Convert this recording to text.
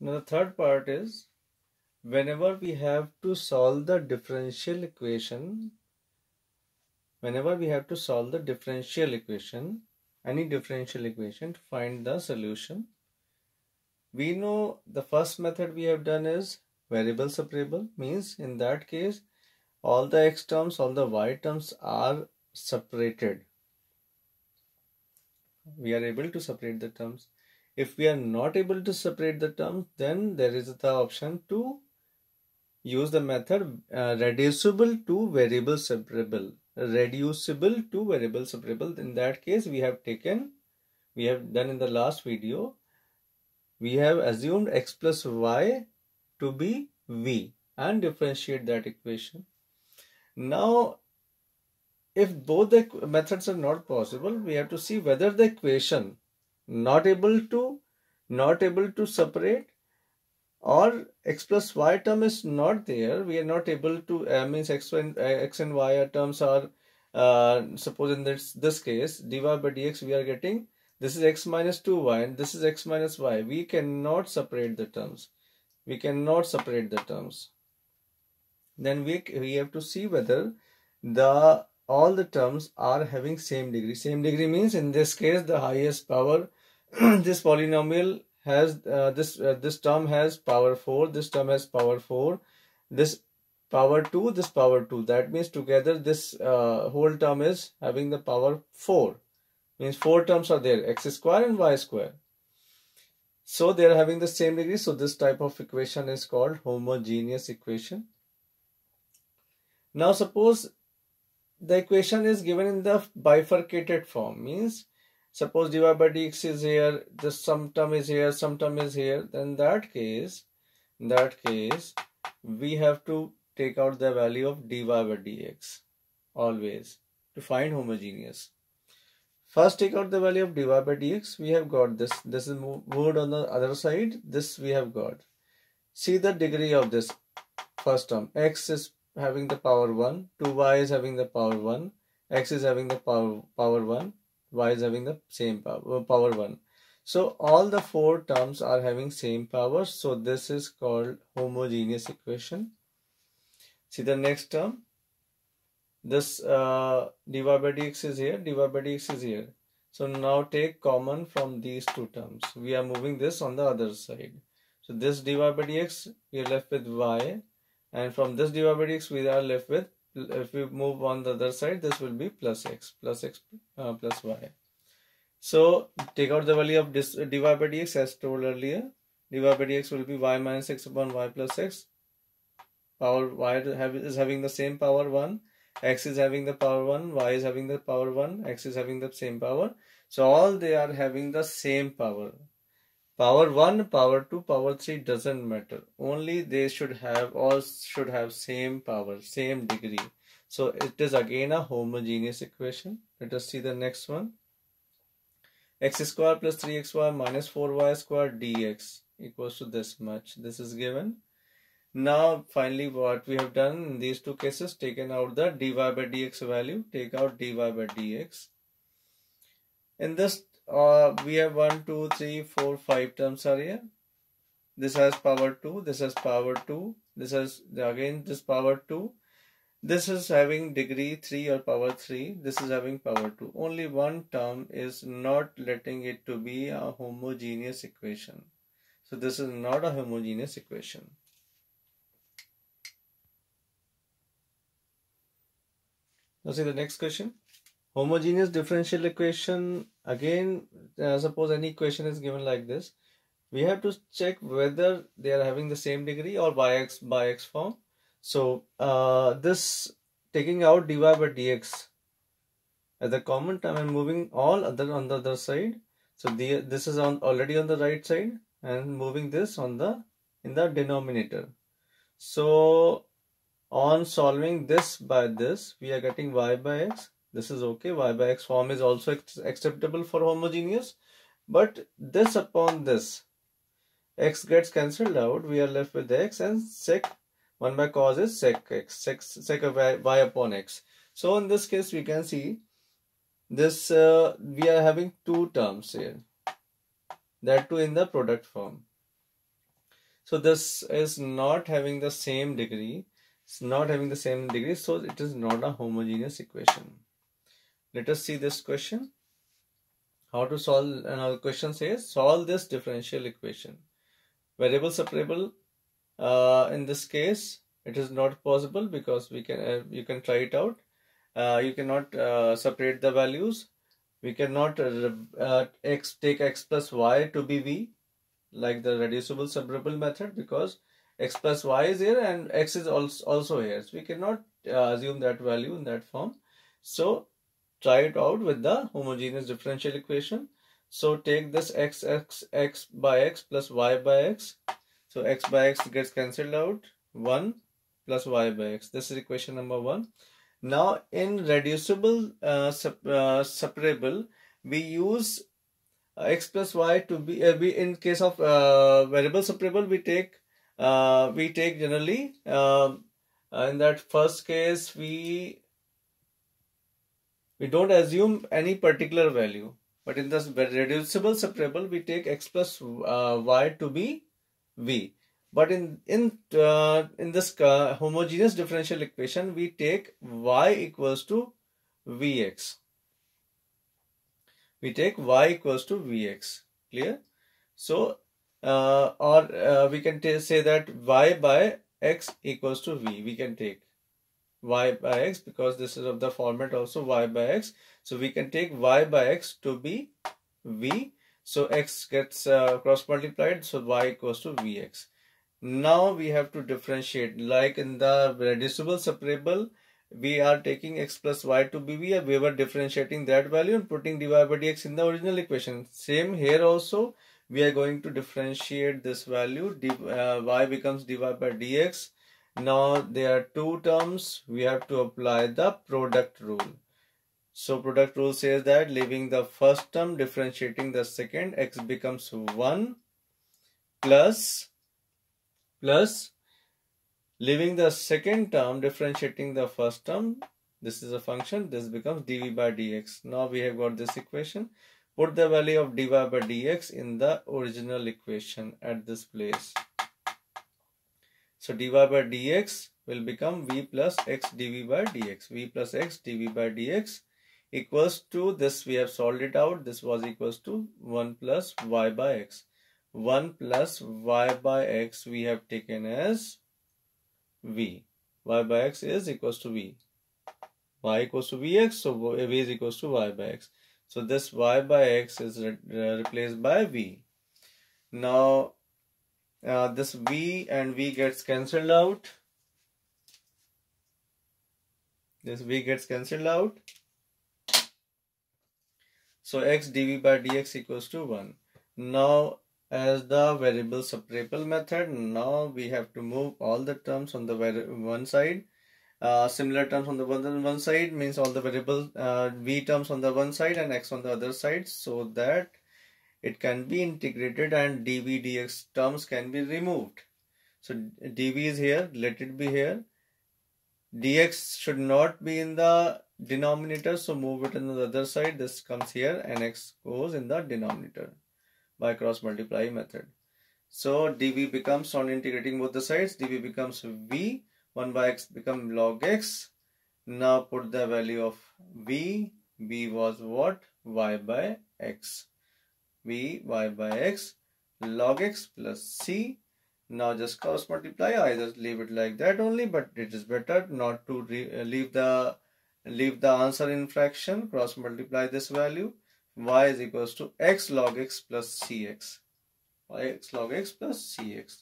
Now the third part is whenever we have to solve the differential equation, any differential equation to find the solution, we know the first method we have done is variable separable, means in that case all the x terms, all the y terms are separated. We are able to separate the terms. If we are not able to separate the terms, then there is the option to use the method reducible to variable separable. In that case, we have done in the last video, we have assumed x plus y to be v and differentiate that equation. Now, if both the methods are not possible, we have to see whether the equation not able to separate, or x plus y term is not there. We are not able to means x and y terms are suppose in this case dy by dx we are getting this is x minus 2y and this is x minus y. We cannot separate the terms. Then we have to see whether all the terms are having same degree. Same degree means in this case the highest power this polynomial has this term has power 4, this term has power 4, this power 2, this power 2. That means together this whole term is having the power 4. Means 4 terms are there, x square and y square. So they are having the same degree. So this type of equation is called homogeneous equation. Now suppose the equation is given in the bifurcated form, means suppose dy by dx is here, this some term is here, some term is here. Then in that case we have to take out the value of dy by dx always to find homogeneous. First take out the value of dy by dx. We have got this is moved on the other side. This we have got. See the degree of this first term. X is having the power 1, 2y is having the power 1, x is having the power 1, y is having the same power 1. So all the 4 terms are having same power. So this is called homogeneous equation. See the next term. This dy by dx is here, dy by dx is here. So now take common from these 2 terms. We are moving this on the other side. So this dy by dx, we are left with y. And from this dy by dx, we are left with, if we move on the other side, this will be plus x plus y. So take out the value of this dy by dx as told earlier. Dy by dx will be y minus x upon y plus x. Power y is having the same power 1. X is having the power 1. Y is having the power 1. X is having the same power. So all they are having the same power. Power 1, power 2, power 3 doesn't matter. Only they should have same power, same degree. So it is again a homogeneous equation. Let us see the next one. X square plus 3xy minus 4y square dx equals to this much. This is given. Now finally what we have done in these 2 cases, taken out the dy by dx value. Take out dy by dx. In this we have 1, 2, 3, 4, 5 terms are here. This has power 2, this has power 2, this has again this power 2. This is having degree 3 or power 3. This is having power 2. Only one term is not letting it to be a homogeneous equation. So this is not a homogeneous equation. Now see the next question. Homogeneous differential equation. Again, suppose any equation is given like this. We have to check whether they are having the same degree or by x form. So this taking out dy by dx as a common term and moving all other on the other side. So this is already on the right side and moving this in the denominator. So on solving this by this, we are getting y by x. This is okay. Y by x form is also acceptable for homogeneous. But this upon this, x gets cancelled out. We are left with x, and sec 1 by cos is sec x, sec of y upon x. So in this case, we can see this we are having 2 terms here. That too in the product form. So this is not having the same degree. It's not having the same degree, so it is not a homogeneous equation. Let us see this question. How to solve? Another question says, solve this differential equation. Variable separable. In this case, it is not possible because we can you can try it out. You cannot separate the values. We cannot take x plus y to be v, like the reducible separable method, because x plus y is here and x is also here. So we cannot assume that value in that form. So try it out with the homogeneous differential equation. So take this x by x plus y by x. So x by x gets cancelled out. 1 plus y by x. This is equation number 1. Now in reducible separable, we use x plus y to be in case of variable separable, we take generally in that first case we don't assume any particular value, but in this reducible separable we take x plus y to be v. But in this homogeneous differential equation, we take y equals to vx. We take y equals to vx. Clear? So we can say that y by x equals to v. We can take y by x because this is of the format also y by x. So we can take y by x to be v. So x gets cross multiplied. So y equals to vx. Now we have to differentiate, like in the reducible separable, we are taking x plus y to be v. We were differentiating that value and putting dy by dx in the original equation. Same here also, we are going to differentiate this value. Y becomes dy by dx. Now there are two terms. We have to apply the product rule. So product rule says that leaving the first term, differentiating the second, x becomes 1 plus leaving the second term, differentiating the first term. This is a function. This becomes dv by dx. Now we have got this equation. Put the value of dy by dx in the original equation at this place. So dy by dx will become v plus x dv by dx. V plus x dv by dx equals to this. We have solved it out. This was equals to 1 plus y by x. 1 plus y by x we have taken as v. Y by x is equals to v. Y equals to vx, so v is equals to y by x. So this y by x is replaced by v. Now this v and v gets cancelled out. This v gets cancelled out. So x dv by dx equals to 1. Now as the variable separable method, now we have to move all the terms on the one side. Similar terms on the one side means all the variable v terms on the one side and x on the other side, so that it can be integrated and dv dx terms can be removed. So dv is here, let it be here. Dx should not be in the denominator, so move it on the other side. This comes here and x goes in the denominator by cross multiply method. So dv becomes, on integrating both the sides, dv becomes v. 1 by x become log x. Now put the value of v. V was what? Y by x. V y by x log x plus c. Now just cross multiply. I just leave it like that only, but it is better not to leave the answer in fraction. Cross multiply this value. Y is equals to x log x plus cx. Y x log x plus cx.